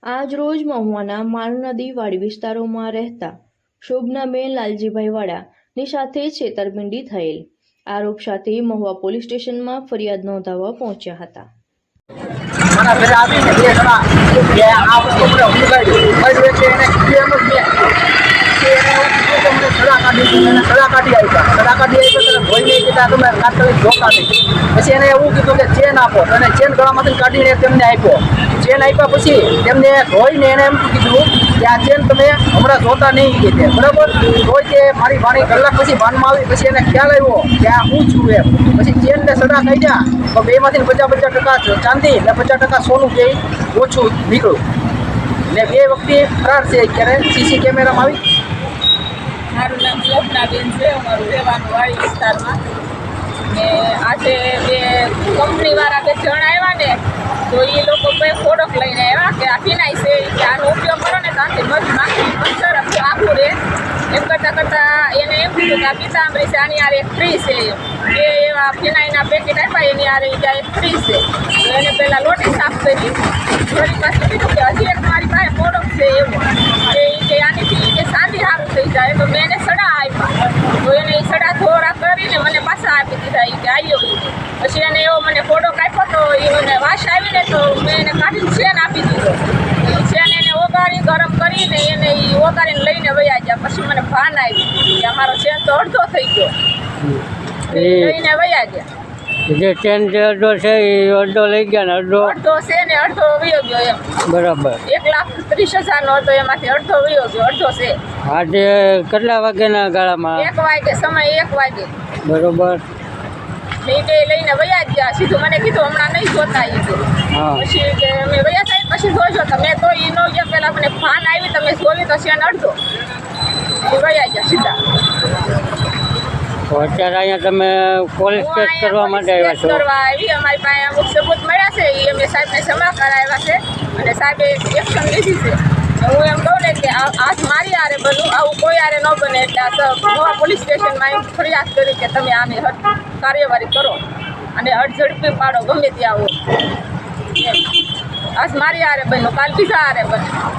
આજ રોજ મહુવાના માનનદી વાડી વિસ્તારોમાં રહેતા શોભનાબેન લાલજીભાઈ વાડાની સાથે છેતરપિંડી થયેલ આરોપ સાથે મહુવા પોલીસ સ્ટેશનમાં ફરિયાદ નોંધાવવા પહોંચ્યા હતા. મારા ઘરે આવીને બે જણા કે આ વસ્તુ મને ઉગાડ્યું એટલે એને કીધું એમ જ મેં સડા કાઢી આવ્યા ધોઈને કીધા તમે તાત્કાલિક ધોકા નહીં. પછી એને એવું કીધું કે ચેન આપો અને ચેન ગળામાંથી કાઢીને તેમને આપ્યો. ચેન આપ્યા પછી તેમને ધોઈને એને એમ કીધું કે આ ચેન તમે હમણાં જોતા નહીં કીધે બરાબર. ધોઈ તે મારી વાણી કલાક પછી ભાનમાં આવી પછી એને ખ્યાલ આવ્યો કે આ હું છું એમ. પછી ચેનને સડા કાઢ્યા તો બેમાંથી 50% ચાંદી ને 50% સોનું બે ઓછું નીકળ્યું ને બે વ્યક્તિ ફરાર છે. અત્યારે સીસી કેમેરામાં આવી. મારું નામ શોભનાબેન છે, અમારું રહેવાનું વાડી વિસ્તારમાં. ને આજે બે કંપનીવાળા બે જણ આવ્યા ને તો એ લોકો કોઈ પ્રોડક્ટ લઈને આવ્યા કે આ ફિનાઈ છે કે આનો ઉપયોગ કરો ને તો આથી બધું માખી મચ્છર આખું રહે એમ કરતાં એને એમ કીધું કે આ પીતાંબરી છે આની યાર એક ફ્રી છે એ એવા ફિનાઈના પેકેટ આપ્યા એની યાર એક ફ્રી છે. તો એને પહેલાં લોટી સાફ કરી ફરી પાછું કીધું કે હજી એક મારી પાસે પ્રોડક્ટ છે એવું કે આનીથી કે ચાંદી સારું થઈ જાય. તો મેં એને સડા આપ્યા તો એને એ સડા થોડા કરીને મને પાછા આપી દીધા કે આવ્યો. પછી એને એવો મને પ્રોડક્ટ આપ્યો તો એને વાસ આવીને તો મેં એને કાઢીને ચેન આપી દીધો. ચેન એને ઓગાળી ગરમ કરીને એને એ ઓગાળીને લઈને વયા ગયા. પછી મને ભાન આવ્યું કે અમારો ચેન તો અડધો થઈ ગયો લઈને વયા ગયા. જે ચેન જે અડધો છે એ અડધો લઈ ગયા ને અડધો છે ને અડધો વયો ગયો એમ. બરાબર. 1,30,000 હતો એમાંથી અડધો વયો ગયો, અડધો છે. આજે કેટલા વાગ્યાના ગાળામાં? 1 વાગે, સમય 1 વાગે. બરોબર. એ બે લઈને વયા જ ગયા. સીધું મને કીધું હમણાં નહીં જોતા એ કે પછી કે અમે વયા થાય પછી જોજો તમે. તો એ નો ગયા પહેલાં મને ભાન આવી તમે જોયું તો છે અડધો એ વયા ગયા સીધા. તો અત્યારે અહીંયા તમે પોલીસ કેસ કરવા માટે આવ્યા છો? કરવા આવી. અમારી પાસે અમુક સબૂત મળ્યા છે એ અમે સાહેબને જમા કરાવ્યા છે અને સાહેબે એક્શન લીધી છે. હું એમ કહું ને કે આજ મારી આરે બન્યું આવું કોઈ આરે ન બને એટલે મહુવા પોલીસ સ્ટેશનમાં એમ ફરિયાદ કરી કે તમે આને કાર્યવાહી કરો અને ઝડપી પાડો ગમે ત્યાં આવો એમ. આજ મારી આરે બન્યું કાલ બીજા આરે બન્યું.